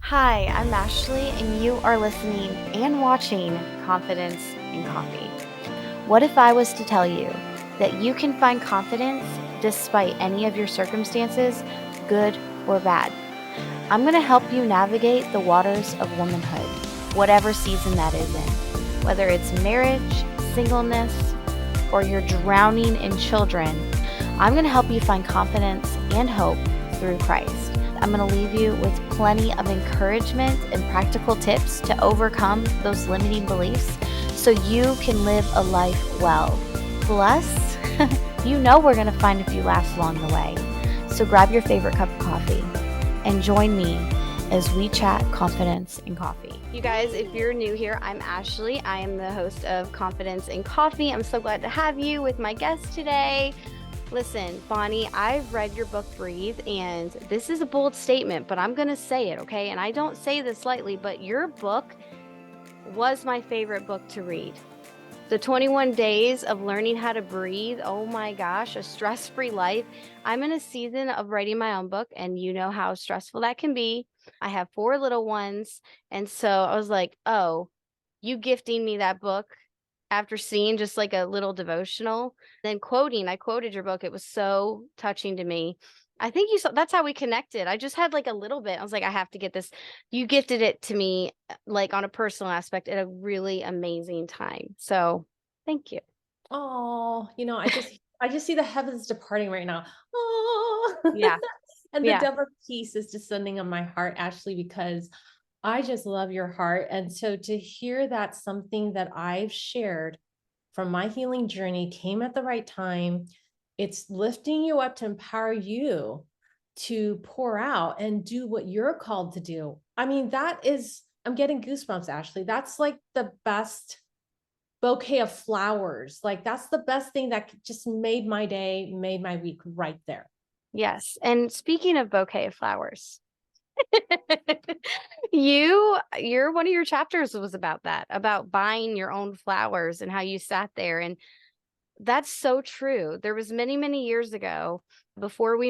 Hi, I'm Ashley, and you are listening and watching Confidence in Coffee. What if I was to tell you that you can find confidence despite any of your circumstances, good or bad? I'm going to help you navigate the waters of womanhood, whatever season that is in. Whether it's marriage, singleness, or you're drowning in children, I'm going to help you find confidence and hope through Christ. I'm going to leave you with plenty of encouragement and practical tips to overcome those limiting beliefs so you can live a life well. Plus, you know we're going to find a few laughs along the way. So grab your favorite cup of coffee and join me as we chat confidence and coffee. You guys, if you're new here, I'm Ashley. I am the host of Confidence and Coffee. I'm so glad to have you with my guest today. Listen, Bonnie, I've read your book, Breathe, and this is a bold statement, but I'm going to say it, okay? And I don't say this lightly, but your book was my favorite book to read. The 21 days of learning how to breathe. Oh my gosh, a stress-free life. I'm in a season of writing my own book, and you know how stressful that can be. I have 4 little ones, and so I was like, oh, you gifting me that book after seeing just like a little devotional, then I quoted your book. It was so touching to me. I think you saw that's how we connected. I just had like a little bit. I was like, I have to get this. You gifted it to me like on a personal aspect at a really amazing time. So thank you. Oh, I just see the heavens departing right now. Oh, Yeah. and the Yeah. dove of peace is descending on my heart, Ashley, because I just love your heart. And so to hear that something that I've shared from my healing journey came at the right time, it's lifting you up to empower you to pour out and do what you're called to do. I mean, I'm getting goosebumps, Ashley. That's like the best bouquet of flowers. Like that's the best thing that just made my day, made my week right there. Yes. And speaking of bouquet of flowers, your one of your chapters was about that, about buying your own flowers and how you sat there and that's so true. There was many, many years ago before we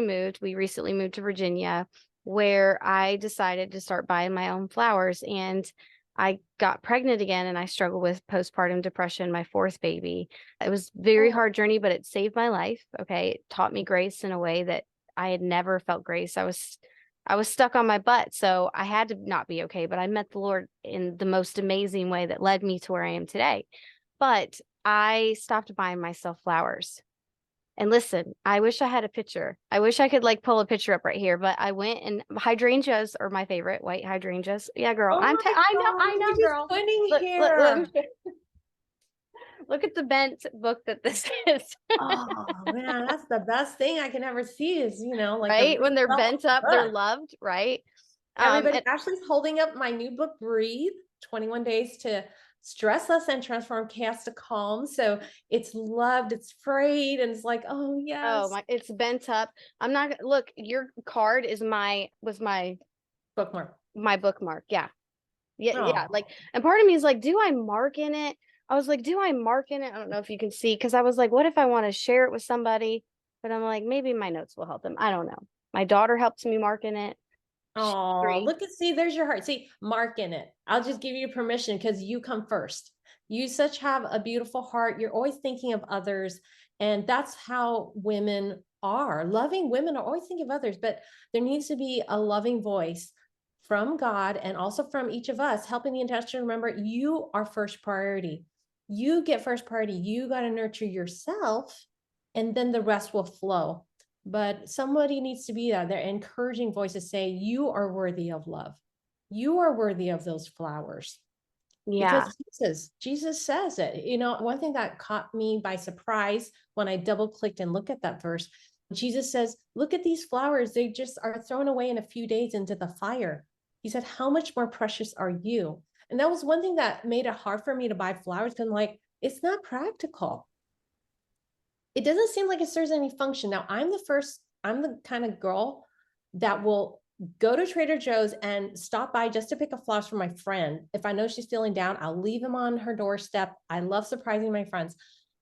recently moved to Virginia, where I decided to start buying my own flowers and I got pregnant again and I struggled with postpartum depression, my 4th baby. It was a very Oh, hard journey, but it saved my life. Okay. It taught me grace in a way that I had never felt grace. I was stuck on my butt. So I had to not be okay, but I met the Lord in the most amazing way that led me to where I am today. But I stopped buying myself flowers. And listen, I wish I had a picture. I wish I could like pull a picture up right here, but I went and hydrangeas are my favorite, white hydrangeas. Yeah, girl. oh my I God, know, you're just girl. pointing Look, here. look at the bent book that this is. Oh man, that's the best thing I can ever see is, like the Right? root When they're of bent the up, they're book. loved, right? Everybody, And Ashley's holding up my new book, Breathe 21 Days to Stress Less and Transform Chaos to Calm. So it's loved, it's frayed, and it's like, oh, oh yes, my, it's bent up. I'm not look, your card is bookmark. my bookmark. Yeah. Yeah, yeah, Oh, like and part of me is like, "Do I mark in it?" I was like, "Do I mark in it?" I don't know if you can see because I was like, "What if I wanna share it with somebody?" But I'm like, "Maybe my notes will help them." I don't know. My daughter helps me mark in it. She's oh, 3. look at see, there's your heart. See, mark in it. I'll just give you permission because you come first. You such have a beautiful heart. You're always thinking of others. And that's how women are. Loving women are always thinking of others, but there needs to be a loving voice from God and also from each of us, helping the intention. Remember, you are first priority. You get first priority. You got to nurture yourself, and then the rest will flow. But somebody needs to be there. They're encouraging voices say, you are worthy of love. You are worthy of those flowers. Yeah. Because Jesus says it. One thing that caught me by surprise when I double clicked and looked at that verse, Jesus says, look at these flowers. They just are thrown away in a few days into the fire. He said, how much more precious are you? And that was one thing that made it hard for me to buy flowers because I'm like, it's not practical. It doesn't seem like it serves any function. Now, I'm the kind of girl that will go to Trader Joe's and stop by just to pick up flowers for my friend. If I know she's feeling down, I'll leave them on her doorstep. I love surprising my friends.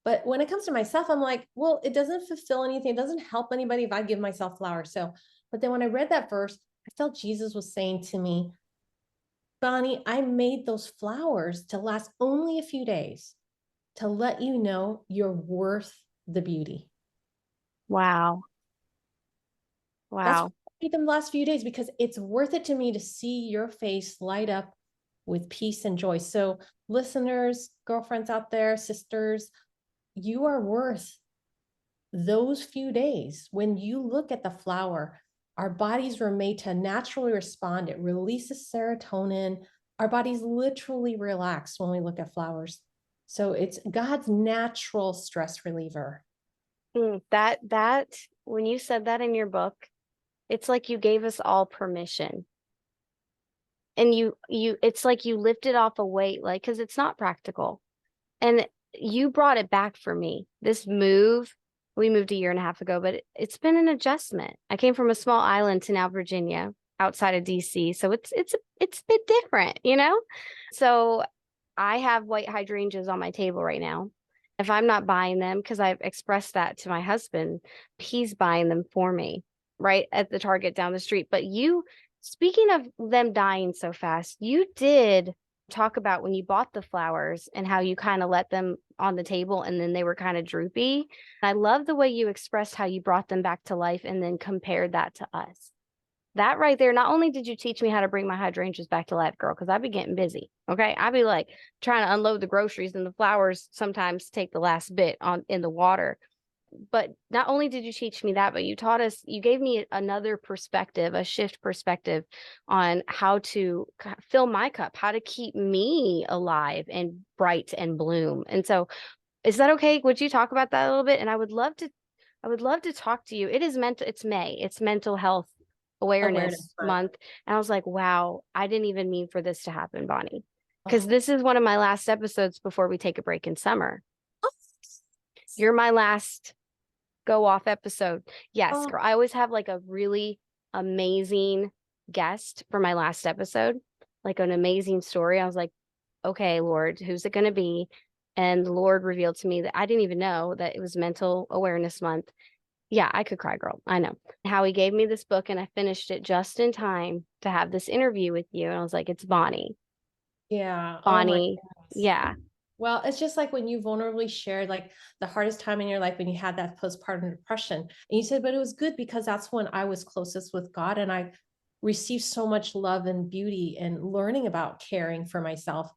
But when it comes to myself, I'm like, well, it doesn't fulfill anything. It doesn't help anybody if I give myself flowers. So, but then when I read that verse, I felt Jesus was saying to me, Bonnie, I made those flowers to last only a few days to let you know you're worth the beauty. Wow. That's why Wow. I made them last few days, because it's worth it to me to see your face light up with peace and joy. So, listeners, girlfriends out there, sisters, you are worth those few days. When you look at the flower, our bodies were made to naturally respond. It releases serotonin. Our bodies literally relax when we look at flowers. So it's God's natural stress reliever. That when you said that in your book, it's like you gave us all permission. And you it's like you lifted off a weight, like, because it's not practical. And you brought it back for me. This move, we moved a year and a half ago, but it's been an adjustment. I came from a small island to now Virginia, outside of DC. So it's a bit different, you know? So I have white hydrangeas on my table right now. If I'm not buying them, because I've expressed that to my husband, he's buying them for me right at the Target down the street. But you, speaking of them dying so fast, you did talk about when you bought the flowers and how you kind of let them on the table and then they were kind of droopy. I love the way you expressed how you brought them back to life and then compared that to us. That right there, not only did you teach me how to bring my hydrangeas back to life, girl, because I'd be getting busy. Okay. I'd be like trying to unload the groceries and the flowers sometimes take the last bit on in the water. But not only did you teach me that, but you taught us, you gave me another perspective, a shift perspective on how to fill my cup, how to keep me alive and bright and bloom. And so, is that okay? Would you talk about that a little bit? And I would love to talk to you. It is mental, it's May, it's mental health Awareness awareness month. month. And I was like, wow, I didn't even mean for this to happen, Bonnie. Because Oh, this is one of my last episodes before we take a break in summer. You're my last go off episode. Yes, oh, girl. I always have like a really amazing guest for my last episode, like an amazing story. I was like, okay, Lord, who's it going to be? And the Lord revealed to me that I didn't even know that it was Mental Awareness Month. Yeah, I could cry, girl. I know. How he gave me this book and I finished it just in time to have this interview with you. And I was like, it's Bonnie. yeah. Oh my Bonnie. goodness. Yeah. Well, it's just like when you vulnerably shared like the hardest time in your life when you had that postpartum depression. And you said, but it was good because that's when I was closest with God and I received so much love and beauty and learning about caring for myself.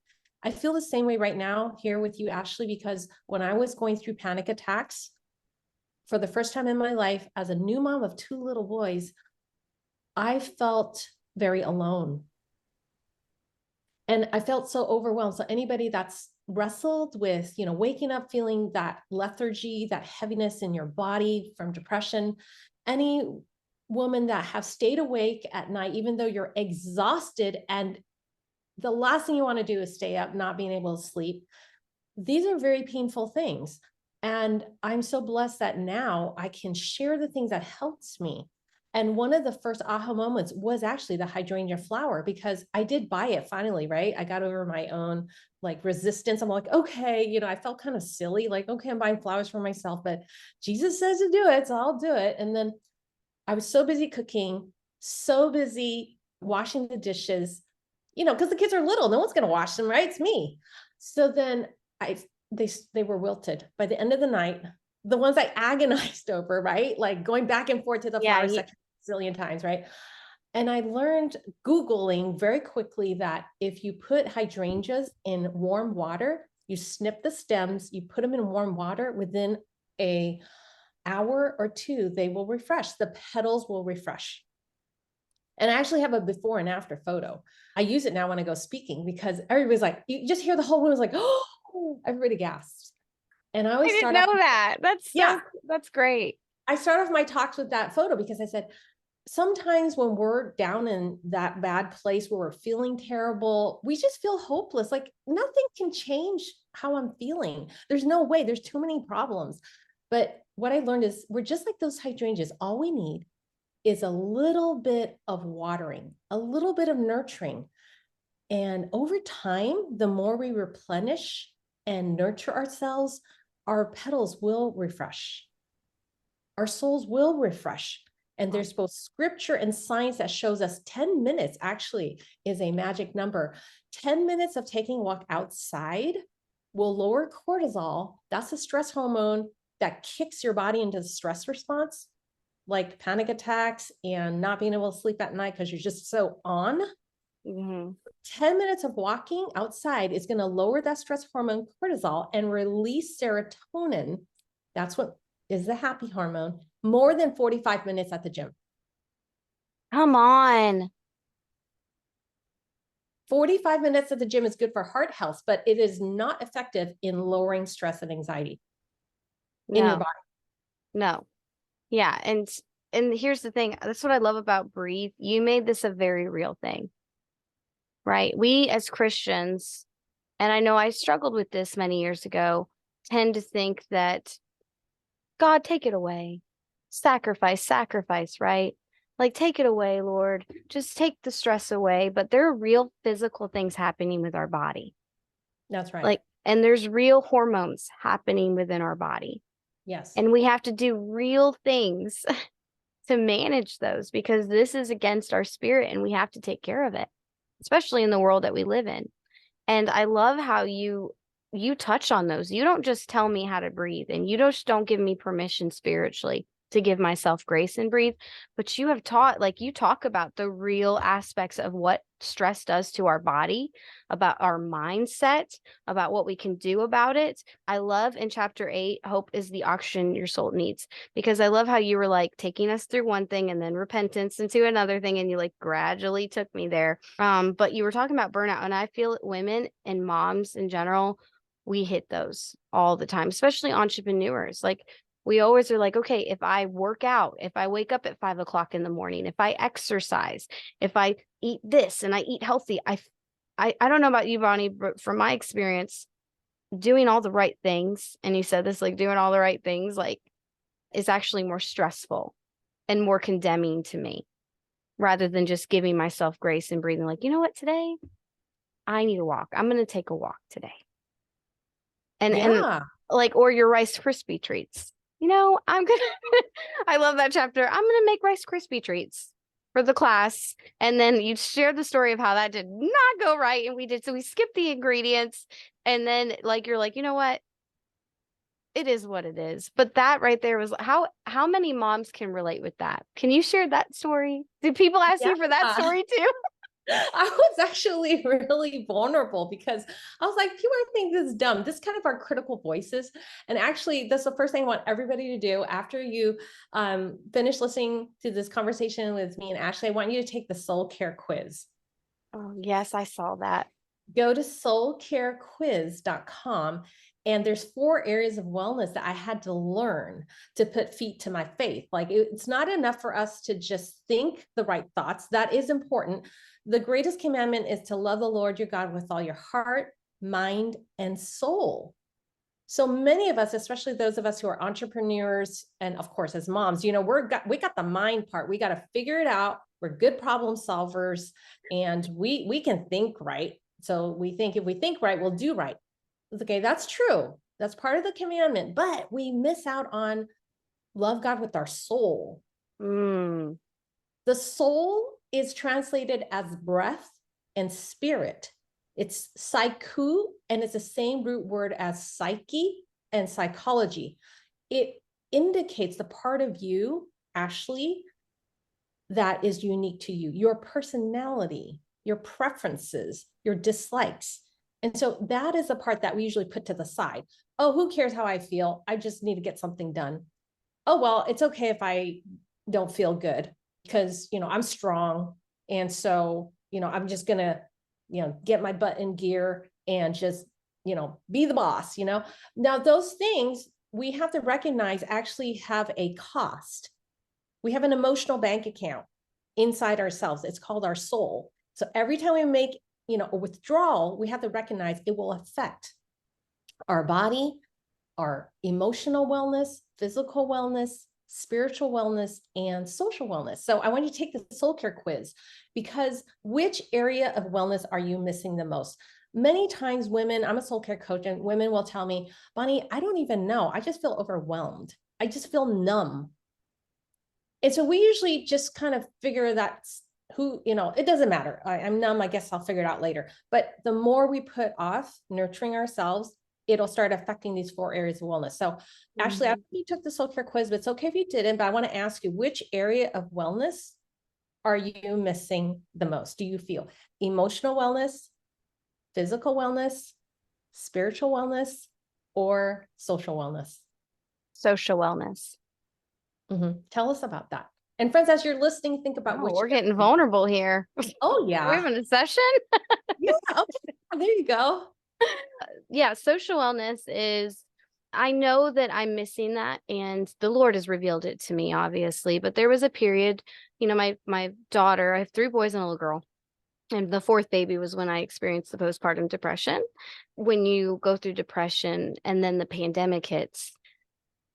I feel the same way right now here with you, Ashley, because when I was going through panic attacks for the first time in my life as a new mom of two little boys, I felt very alone. And I felt so overwhelmed. So anybody that's wrestled with, waking up feeling that lethargy, that heaviness in your body from depression, any woman that have stayed awake at night, even though you're exhausted and the last thing you want to do is stay up, not being able to sleep. These are very painful things. And I'm so blessed that now I can share the things that helps me. And one of the first aha moments was actually the hydrangea flower because I did buy it finally, right? I got over my own like resistance. I'm like, okay, I felt kind of silly, like, okay, I'm buying flowers for myself, but Jesus says to do it, so I'll do it. And then I was so busy cooking, so busy washing the dishes, because the kids are little, no one's going to wash them, right? It's me. So then I they were wilted by the end of the night. The ones I agonized over, right? Like going back and forth to the Yeah. flower section a zillion times, right? And I learned Googling very quickly that if you put hydrangeas in warm water, you snip the stems, you put them in warm water within a hour or two, they will refresh. The petals will refresh. And I actually have a before and after photo. I use it now when I go speaking because everybody's like, you just hear the whole room is like, oh, everybody gasps. And I I always didn't start off, know that. yeah, That's great. I start off my talks with that photo because I said, sometimes when we're down in that bad place where we're feeling terrible, we just feel hopeless. Like nothing can change how I'm feeling. There's no way, there's too many problems. But what I learned is we're just like those hydrangeas. All we need is a little bit of watering, a little bit of nurturing. And over time, the more we replenish and nurture ourselves, our petals will refresh. Our souls will refresh. And there's both scripture and science that shows us 10 minutes actually is a magic number. 10 minutes of taking a walk outside will lower cortisol. That's a stress hormone that kicks your body into the stress response, like panic attacks and not being able to sleep at night because you're just so on. Mm-hmm. 10 minutes of walking outside is going to lower that stress hormone cortisol and release serotonin. That's what is the happy hormone, more than 45 minutes at the gym. Come on. 45 minutes at the gym is good for heart health, but it is not effective in lowering stress and anxiety in your No, body. no. Yeah. And here's the thing. That's what I love about Breathe. You made this a very real thing, right? We as Christians, and I know I struggled with this many years ago, tend to think that God, take it away. Sacrifice, sacrifice, right? Like, take it away, Lord. Just take the stress away. But there are real physical things happening with our body. That's right. Like, and there's real hormones happening within our body. Yes. And we have to do real things to manage those because this is against our spirit and we have to take care of it, especially in the world that we live in. And I love how you touch on those. You don't just tell me how to breathe and you just don't give me permission spiritually to give myself grace and breathe, but you have taught, like you talk about the real aspects of what stress does to our body, about our mindset, about what we can do about it. I love in chapter 8, hope is the oxygen your soul needs, because I love how you were like taking us through one thing and then repentance into another thing, and you like gradually took me there. But you were talking about burnout, and I feel women and moms in general, we hit those all the time, especially entrepreneurs. Like we always are like, okay, if I work out, if I wake up at 5 o'clock in the morning, if I exercise, if I eat this and I eat healthy, I don't know about you, Bonnie, but from my experience, doing all the right things, and you said this, like doing all the right things, like is actually more stressful and more condemning to me rather than just giving myself grace and breathing like, you know what, today I need a walk. I'm going to take a walk today. And Yeah. like, or your Rice Krispie treats. You know, I'm gonna I love that chapter. I'm gonna make Rice Krispie treats for the class. And then you share the story of how that did not go right. And we did, so we skipped the ingredients. And then like you're like, you know what? It is what it is. But that right there was how many moms can relate with that? Can you share that story? Did people ask Yeah. you for that story too? I was actually really vulnerable because I was like, people think this is dumb. This is kind of our critical voices. And actually, that's the first thing I want everybody to do after you finish listening to this conversation with me and Ashley. I want you to take the soul care quiz. Oh, yes, I saw that. Go to soulcarequiz.com. And there's 4 areas of wellness that I had to learn to put feet to my faith. Like it's not enough for us to just think the right thoughts. That is important. The greatest commandment is to love the Lord your God with all your heart, mind, and soul. So many of us, especially those of us who are entrepreneurs, and of course, as moms, you know, we got the mind part. We got to figure it out. We're good problem solvers, and we can think right. So we think if we think right, we'll do right. Okay, that's true. That's part of the commandment, but we miss out on love God with our soul. Mm. The soul is translated as breath and spirit. It's psyche, and it's the same root word as psyche and psychology. It indicates the part of you, Ashley, that is unique to you, your personality, your preferences, your dislikes. And so that is the part that we usually put to the side. Oh, who cares how I feel? I just need to get something done. Oh, well, it's okay if I don't feel good because, you know, I'm strong. And so, you know, I'm just going to, you know, get my butt in gear and just, you know, be the boss, you know. Now, those things we have to recognize actually have a cost. We have an emotional bank account inside ourselves. It's called our soul. So every time we make, you know, a withdrawal, we have to recognize it will affect our body, our emotional wellness, physical wellness, spiritual wellness, and social wellness. So I want you to take the soul care quiz, because which area of wellness are you missing the most? Many times women, I'm a soul care coach, and women will tell me, Bonnie, I don't even know. I just feel overwhelmed. I just feel numb. And so we usually just kind of figure that's who, it doesn't matter. I'm numb. I guess I'll figure it out later. But the more we put off nurturing ourselves, it'll start affecting these 4 areas of wellness. So, Ashley, I Mhm. think you took the soul care quiz, but it's okay if you didn't. But I want to ask you, which area of wellness are you missing the most? Do you feel emotional wellness, physical wellness, spiritual wellness, or social wellness? Social wellness. Tell us about that. And friends, as you're listening, think about Oh, which. we're getting vulnerable here. Oh, Are we yeah. having a session? Yeah. Okay. There you go. Yeah, social wellness is, I know that I'm missing that, and the Lord has revealed it to me, obviously. But there was a period, my daughter, I have 3 boys and a little girl. And the fourth baby was when I experienced the postpartum depression. When you go through depression and then the pandemic hits,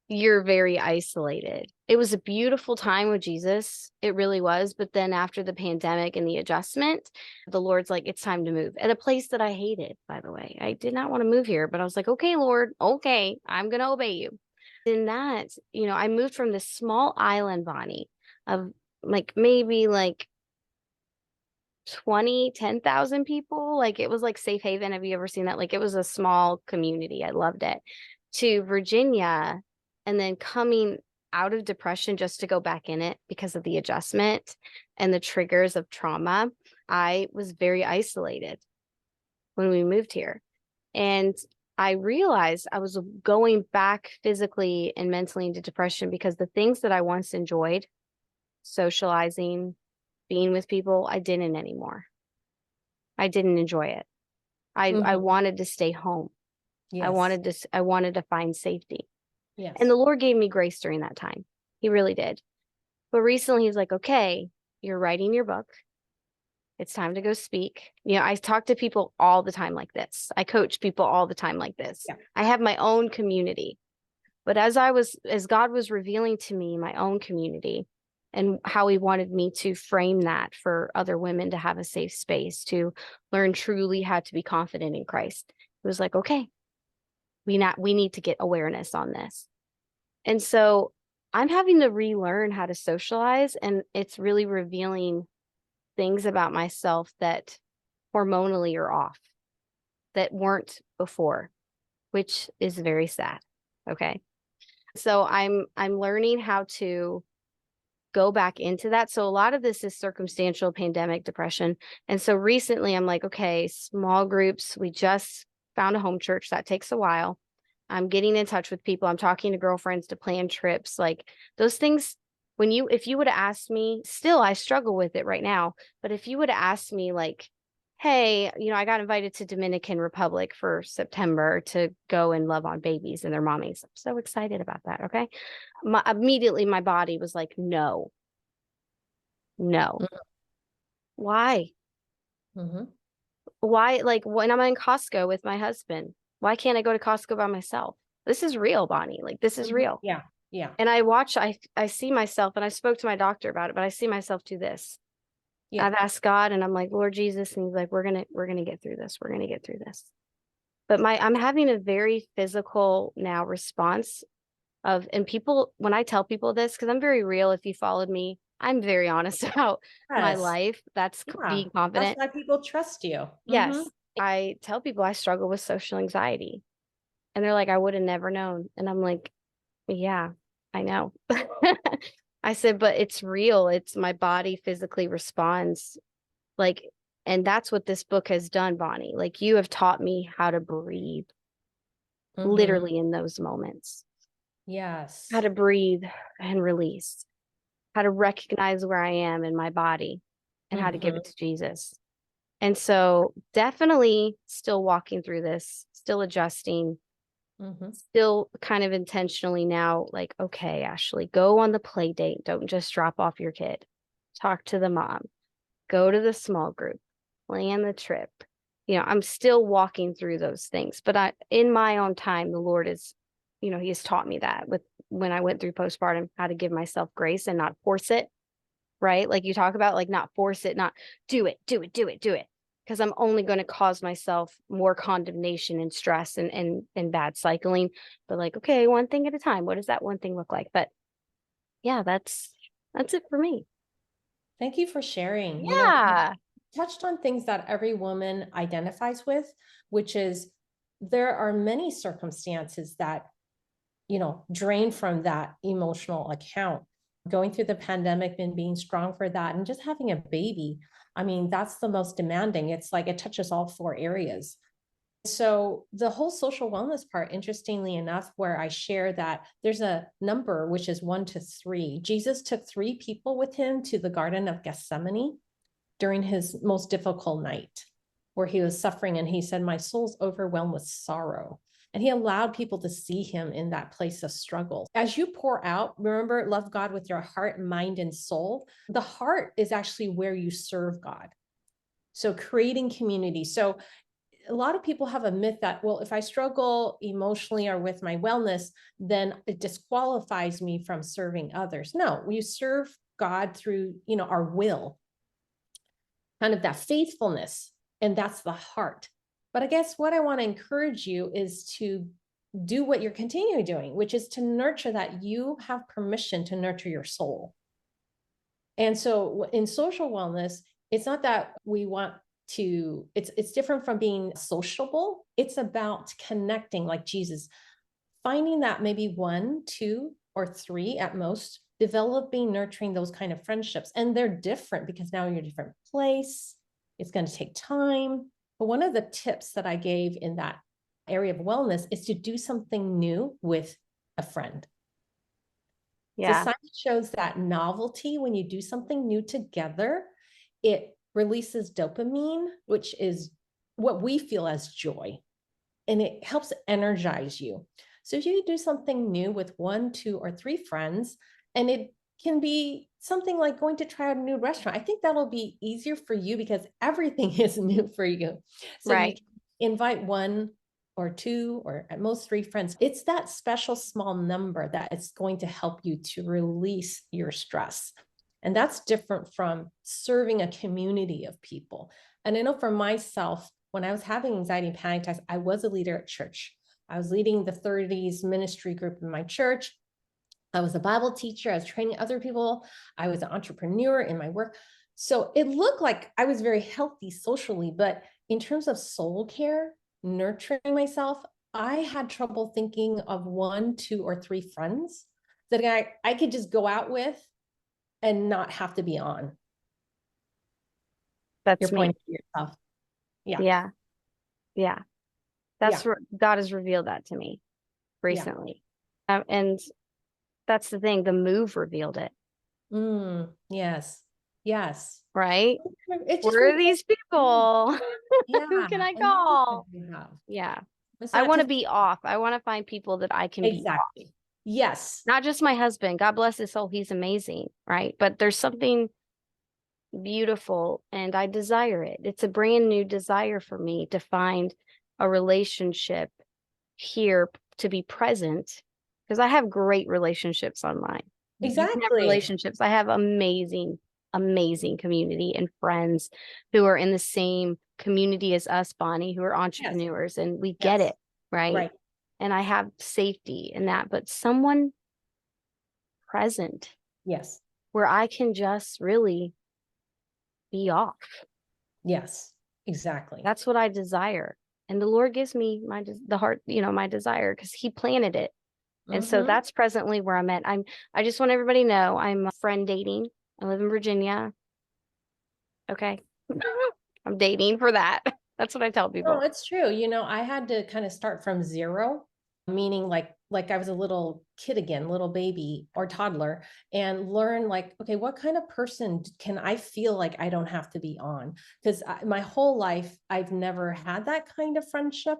you're very isolated. It was a beautiful time with Jesus. It really was. But then after the pandemic and the adjustment, the Lord's like, it's time to move at a place that I hated, by the way. I did not want to move here, but I was like, okay, Lord, okay, I'm going to obey you. In that, I moved from this small island, Bonnie, of maybe 10,000 people. Like it was like Safe Haven. Have you ever seen that? Like it was a small community. I loved it. To Virginia, and then coming out of depression just to go back in it because of the adjustment and the triggers of trauma. I was very isolated when we moved here. And I realized I was going back physically and mentally into depression because the things that I once enjoyed, socializing, being with people, I didn't anymore. I didn't enjoy it. I Mhm. wanted to stay home. Yes. I wanted to find safety. And Yes. the Lord gave me grace during that time. He really did. But recently he's like, "Okay, you're writing your book. It's time to go speak." I talk to people all the time like this. I coach people all the time like this. Yeah. I have my own community. But as God was revealing to me my own community and how he wanted me to frame that for other women to have a safe space to learn truly how to be confident in Christ. It was like, okay, we need to get awareness on this. And so I'm having to relearn how to socialize, and it's really revealing things about myself that hormonally are off that weren't before, which is very sad. Okay. So I'm learning how to go back into that. So a lot of this is circumstantial pandemic depression. And so recently I'm like, okay, small groups, we just found a home church. That takes a while. I'm getting in touch with people. I'm talking to girlfriends to plan trips. Like those things, if you would have asked me, still I struggle with it right now, but if you would have asked me like, hey, I got invited to Dominican Republic for September to go and love on babies and their mommies. I'm so excited about that. Okay. Immediately my body was like, no, no. Why? Mm-hmm. Why? Like when I'm in Costco with my husband, why can't I go to Costco by myself? This is real, Bonnie. Like this is Mm-hmm. real. Yeah. Yeah. And I see myself, and I spoke to my doctor about it, but I see myself do this. Yeah. I've asked God and I'm like, Lord Jesus, and he's like, we're gonna get through this. We're gonna get through this. But I'm having a very physical now response and people, when I tell people this, because I'm very real, if you followed me, I'm very honest about my Yes. life. That's Yeah. being That's confident. why people trust you. Mm-hmm. Yes. I tell people I struggle with social anxiety. And they're like, I would have never known. And I'm like, yeah, I know. I said, but it's real. It's my body physically responds like, and that's what this book has done, Bonnie. Like you have taught me how to breathe Mm-hmm. literally in those moments, how Yes. to breathe and release, how to recognize where I am in my body and how to give Mm-hmm. it to Jesus. And so definitely still walking through this, still adjusting, Mm-hmm. still kind of intentionally now like, okay, Ashley, go on the play date. Don't just drop off your kid. Talk to the mom. Go to the small group. Plan the trip. I'm still walking through those things, but in my own time, the Lord is, he has taught me that with when I went through postpartum, how to give myself grace and not force it, right? Like you talk about, like not force it, not do it, do it, do it, do it. Because I'm only going to cause myself more condemnation and stress and bad cycling. But like, okay, one thing at a time. What does that one thing look like? But yeah, that's That's it for me. Thank you for sharing. You Yeah. touched on things that every woman identifies with, which is there are many circumstances that, drain from that emotional account. Going through the pandemic and being strong for that, and just having a baby. I mean, that's the most demanding. It's like it touches all four areas. So the whole social wellness part, interestingly enough, where I share that there's a number, which is 1 to 3. Jesus took 3 people with him to the Garden of Gethsemane during his most difficult night, where he was suffering. And he said, my soul's overwhelmed with sorrow. And he allowed people to see him in that place of struggle. As you pour out, remember, love God with your heart, mind, and soul. The heart is actually where you serve God. So creating community. So a lot of people have a myth that, well, if I struggle emotionally or with my wellness, then it disqualifies me from serving others. No, you serve God through, our will, kind of that faithfulness, and that's the heart. But I guess what I want to encourage you is to do what you're continuing doing, which is to nurture that. You have permission to nurture your soul. And so in social wellness, it's not that we want to, it's different from being sociable. It's about connecting like Jesus, finding that maybe 1, 2, or 3 at most, developing, nurturing those kind of friendships. And they're different because now you're in a different place. It's going to take time. But one of the tips that I gave in that area of wellness is to do something new with a friend. So Yeah. science shows that novelty, when you do something new together, it releases dopamine, which is what we feel as joy, and it helps energize you. So if you do something new with 1, 2, or 3 friends, and it can be something like going to try out a new restaurant, I think that'll be easier for you because everything is new for you. So you Right. can invite 1 or 2 or at most 3 friends. It's that special small number that is going to help you to release your stress. And that's different from serving a community of people. And I know for myself, when I was having anxiety and panic attacks, I was a leader at church. I was leading the 30s ministry group in my church. I was a Bible teacher. I was training other people. I was an entrepreneur in my work. So it looked like I was very healthy socially, but in terms of soul care, nurturing myself, I had trouble thinking of 1, 2, or 3 friends that I could just go out with and not have to be on. You're That's me. pointing to yourself. Yeah. Yeah. Yeah. Yeah. That's where God has revealed that to me Yeah. recently. And that's the thing. The move revealed it, Yes. Yes. right? It just Where are reveals these me. people? Who Yeah. can I And that's what call? we have. Yeah. It's I not want to to be off. I want to find people that I can be off. exactly. Yes. Not just my husband. God bless his soul. He's amazing, right? But there's something beautiful and I desire it. It's a brand new desire for me to find a relationship here to be present because I have great relationships online. You can have Exactly. relationships. I have amazing, amazing community and friends who are in the same community as us, Bonnie, who are Yes. entrepreneurs, and we get Yes. it, right? Right. And I have safety in that, but someone present Yes. where I can just really be off. Yes. Exactly. That's what I desire. And the Lord gives me the heart, my desire because he planted it. And so Mm-hmm. that's presently where I'm at. I just want everybody to know I'm friend dating. I live in Virginia. Okay. I'm dating for that. That's what I tell No, people. it's true. I had to kind of start from zero, meaning like I was a little kid again, little baby or toddler, and learn like, okay, what kind of person can I feel like I don't have to be on? Because my whole life, I've never had that kind of friendship.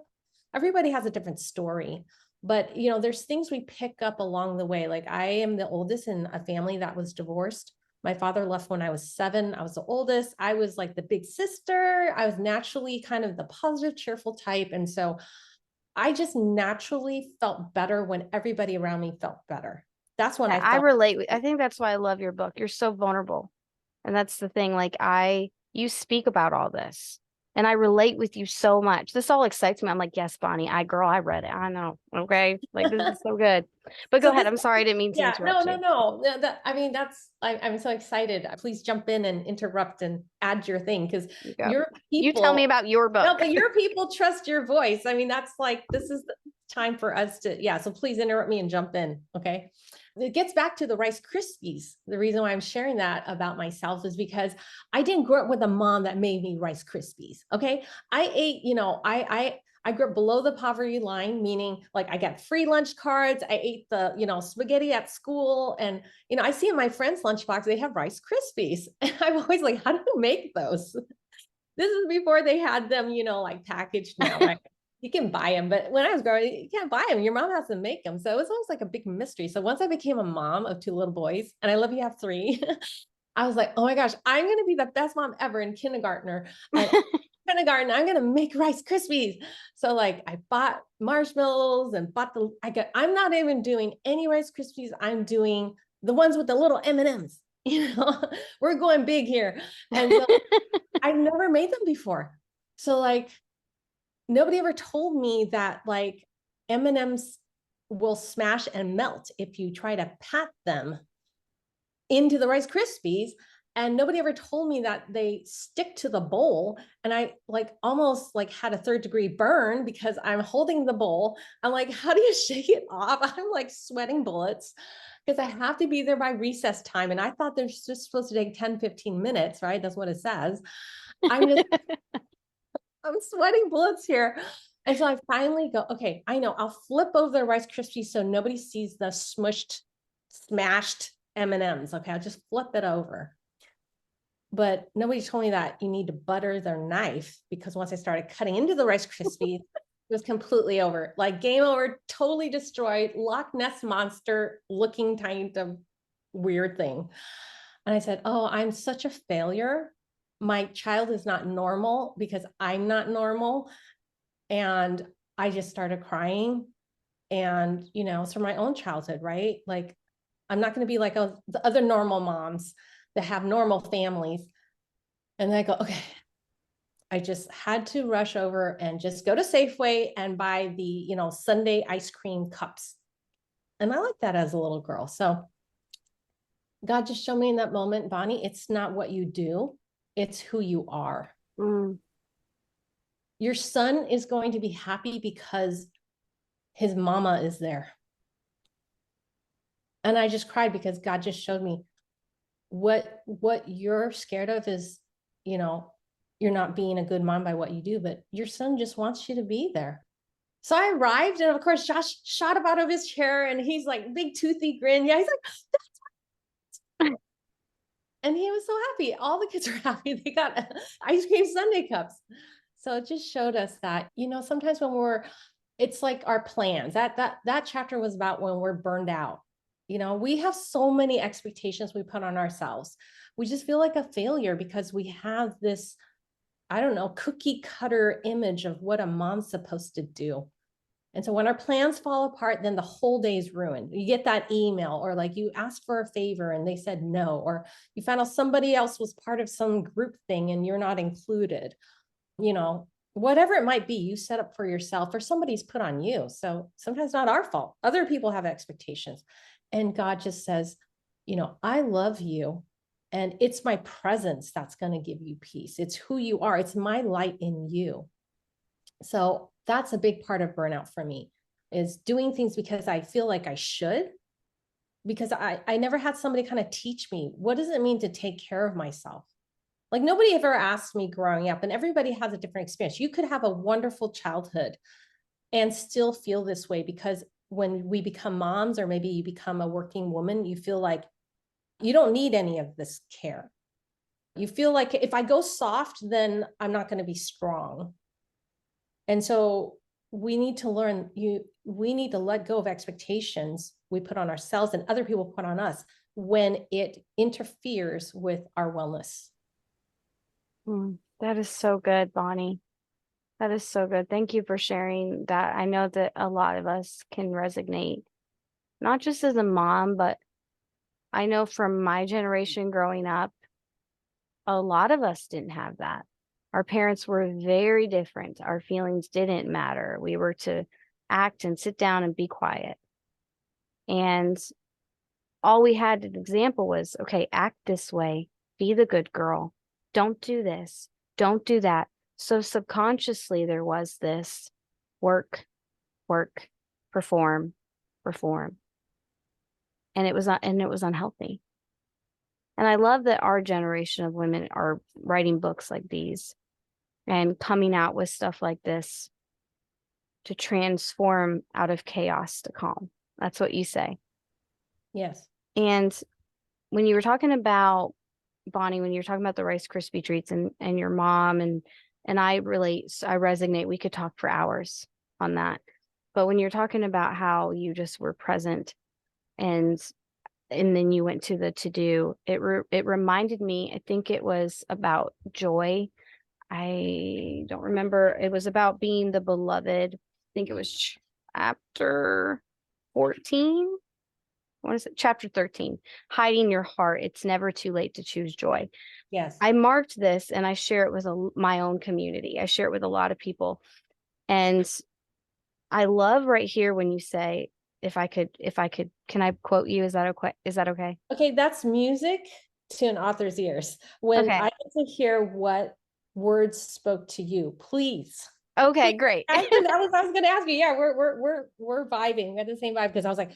Everybody has a different story, but there's things we pick up along the way. Like I am the oldest in a family that was divorced. My father left when I was 7. I was the oldest. I was like the big sister. I was naturally kind of the positive, cheerful type. And so I just naturally felt better when everybody around me felt better. That's when Yeah, I I felt, relate. I think that's why I love your book. You're so vulnerable. And that's the thing. Like you speak about all this. And I relate with you so much. This all excites me. I'm like, yes, Bonnie, I read it. I know. Okay. Like this is so good. But go So ahead. this I'm sorry, I didn't mean to Yeah, no, interrupt no, you. no. I mean, I'm so excited. Please jump in and interrupt and add your thing because You go. your You tell me people, about your no, book. but your people trust your voice. I mean, that's like, this is the time for us to, yeah. So please interrupt me and jump in. Okay. It gets back to the Rice Krispies. The reason why I'm sharing that about myself is because I didn't grow up with a mom that made me Rice Krispies. Okay. I ate, I grew up below the poverty line, meaning like I got free lunch cards. I ate the, spaghetti at school. And, I see in my friends' lunchbox, they have Rice Krispies. And I'm always like, how do you make those? This is before they had them, like packaged now, right? You can buy them, but when I was growing, you can't buy them. Your mom has to make them. So it was almost like a big mystery. So once I became a mom of 2 little boys, and I love you have 3, I was like, oh my gosh, I'm going to be the best mom ever in kindergartner. And kindergarten, I'm going to make Rice Krispies. So like I bought marshmallows and I'm not even doing any Rice Krispies. I'm doing the ones with the little M&Ms. We're going big here. And so I've never made them before. So like nobody ever told me that like M&Ms will smash and melt if you try to pat them into the Rice Krispies. And nobody ever told me that they stick to the bowl. And I like almost like had a 3rd-degree burn because I'm holding the bowl. I'm like, how do you shake it off? I'm like sweating bullets because I have to be there by recess time. And I thought they're just supposed to take 10, 15 minutes, right? That's what it says. I'm just, I'm sweating bullets here. And so I finally go, okay, I know I'll flip over the Rice Krispies so nobody sees the smushed, smashed M&Ms. Okay, I'll just flip it over. But nobody told me that you need to butter their knife because once I started cutting into the Rice Krispies, it was completely over. Like game over, totally destroyed, Loch Ness monster looking kind of weird thing. And I said, oh, I'm such a failure. My child is not normal because I'm not normal. And I just started crying. And, it's from my own childhood, right? Like, I'm not going to be like the other normal moms that have normal families. And then I go, okay, I just had to rush over and just go to Safeway and buy the, Sunday ice cream cups. And I like that as a little girl. So God just showed me in that moment, Bonnie, it's not what you do, it's who you are. Mm. Your son is going to be happy because his mama is there. And I just cried because God just showed me what you're scared of is, you're not being a good mom by what you do, but your son just wants you to be there. So I arrived, and of course, Josh shot up out of his chair, and he's like, big toothy grin. Yeah, he's like, and he was so happy. All the kids are happy. They got ice cream sundae cups. So it just showed us that, sometimes when it's like our plans. That chapter was about when we're burned out. We have so many expectations we put on ourselves. We just feel like a failure because we have this, I don't know, cookie cutter image of what a mom's supposed to do. And so when our plans fall apart, then the whole day is ruined. You get that email, or like you asked for a favor and they said no, or you found out somebody else was part of some group thing and you're not included. Whatever it might be, you set up for yourself or somebody's put on you. So sometimes not our fault. Other people have expectations. And God just says, I love you. And it's my presence that's going to give you peace. It's who you are. It's my light in you. So that's a big part of burnout for me, is doing things because I feel like I should, because I never had somebody kind of teach me, what does it mean to take care of myself? Like nobody ever asked me growing up, and everybody has a different experience. You could have a wonderful childhood and still feel this way, because when we become moms, or maybe you become a working woman, you feel like you don't need any of this care. You feel like if I go soft, then I'm not going to be strong. And so we need to we need to let go of expectations we put on ourselves and other people put on us when it interferes with our wellness. That is so good, Bonnie. That is so good. Thank you for sharing that. I know that a lot of us can resonate, not just as a mom, but I know from my generation growing up, a lot of us didn't have that. Our parents were very different. Our feelings didn't matter. We were to act and sit down and be quiet. And all we had an example was, okay, act this way, be the good girl, don't do this, don't do that. So subconsciously there was this work, work, perform, perform. And it was unhealthy. And I love that our generation of women are writing books like these and coming out with stuff like this to transform out of chaos to calm. That's what you say. Yes. And when you were talking about, Bonnie, when you were talking about the Rice Krispie treats and your mom and I relate, so I resonate. We could talk for hours on that. But when you're talking about how you just were present and then you went to the to do, it reminded me, I think it was about joy. I don't remember. It was about being the beloved. I think it was chapter 14. What is it? Chapter 13. Hiding your heart. It's never too late to choose joy. Yes. I marked this and I share it with my own community. I share it with a lot of people. And I love right here when you say, if I could, can I quote you? Is that okay? Is that okay? Okay, that's music to an author's ears. When Okay. I get to hear what words spoke to you, please. Okay, Please. great. I was gonna ask you. Yeah, we're vibing. We had the same vibe because I was like,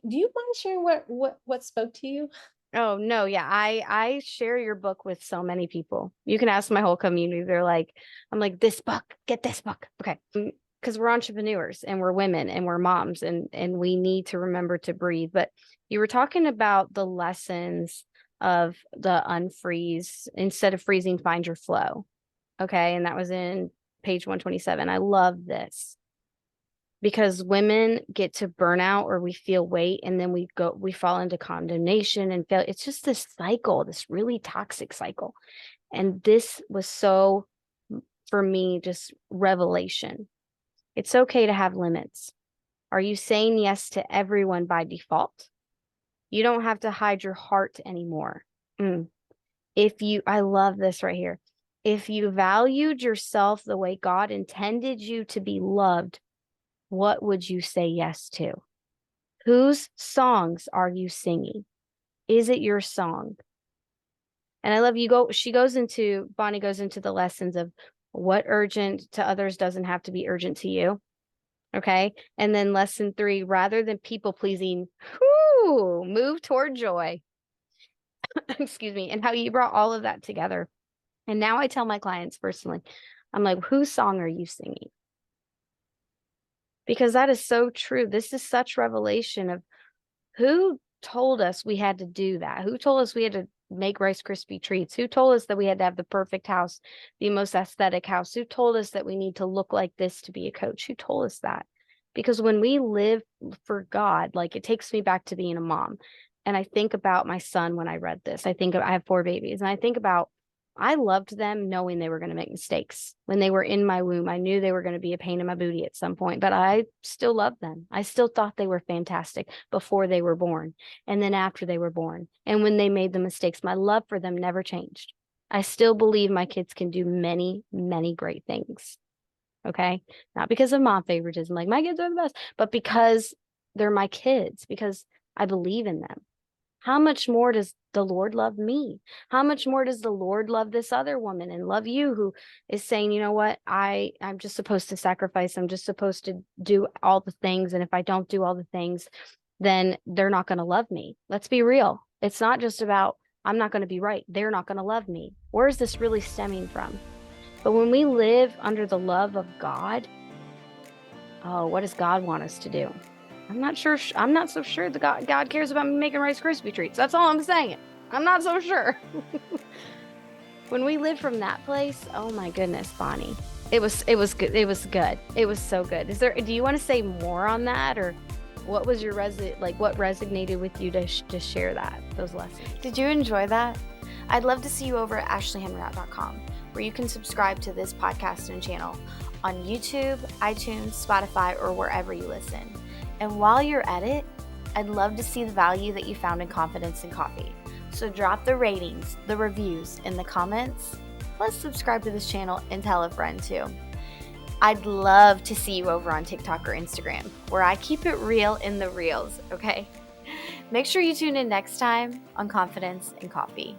do you mind sharing what spoke to you? Oh no, yeah. I share your book with so many people. You can ask my whole community. They're like, I'm like, this book, get this book. Okay. Because we're entrepreneurs and we're women and we're moms and we need to remember to breathe. But you were talking about the lessons of the unfreeze. Instead of freezing, find your flow. Okay. And that was in page 127. I love this because women get to burnout or we feel weight and then we fall into condemnation and fail. It's just this cycle, this really toxic cycle. And this was so, for me, just revelation. It's okay to have limits. Are you saying yes to everyone by default? You don't have to hide your heart anymore. I love this right here. If you valued yourself the way God intended you to be loved, what would you say yes to? Whose songs are you singing? Is it your song? And I love Bonnie goes into the lessons of what urgent to others doesn't have to be urgent to you. Okay. And then lesson 3, rather than people pleasing, move toward joy. Excuse me. And how you brought all of that together. And now I tell my clients personally, I'm like, whose song are you singing? Because that is so true. This is such revelation of who told us we had to do that? Who told us we had to make Rice Krispie treats? Who told us that we had to have the perfect house, the most aesthetic house? Who told us that we need to look like this to be a coach? Who told us that? Because when we live for God, like it takes me back to being a mom. And I think about my son when I read this. I have 4 babies, and I think about I loved them knowing they were going to make mistakes. When they were in my womb, I knew they were going to be a pain in my booty at some point, but I still loved them. I still thought they were fantastic before they were born and then after they were born. And when they made the mistakes, my love for them never changed. I still believe my kids can do many, many great things. Okay. Not because of mom favoritism, like my kids are the best, but because they're my kids, because I believe in them. How much more does the Lord love me? How much more does the Lord love this other woman and love you who is saying, you know what, I'm just supposed to sacrifice. I'm just supposed to do all the things. And if I don't do all the things, then they're not going to love me. Let's be real. It's not just about, I'm not going to be right. They're not going to love me. Where is this really stemming from? But when we live under the love of God, oh, what does God want us to do? I'm not sure. I'm not so sure that God cares about me making Rice Krispie treats. That's all I'm saying. I'm not so sure. When we live from that place, oh my goodness, Bonnie, it was good. It was good. It was so good. Do you want to say more on that, or what was your what resonated with you to share those lessons? Did you enjoy that? I'd love to see you over at ashleyhenriott.com, where you can subscribe to this podcast and channel on YouTube, iTunes, Spotify, or wherever you listen. And while you're at it, I'd love to see the value that you found in Confidence and Coffee. So drop the ratings, the reviews in the comments, Plus, subscribe to this channel and tell a friend too. I'd love to see you over on TikTok or Instagram, where I keep it real in the reels, okay? Make sure you tune in next time on Confidence and Coffee.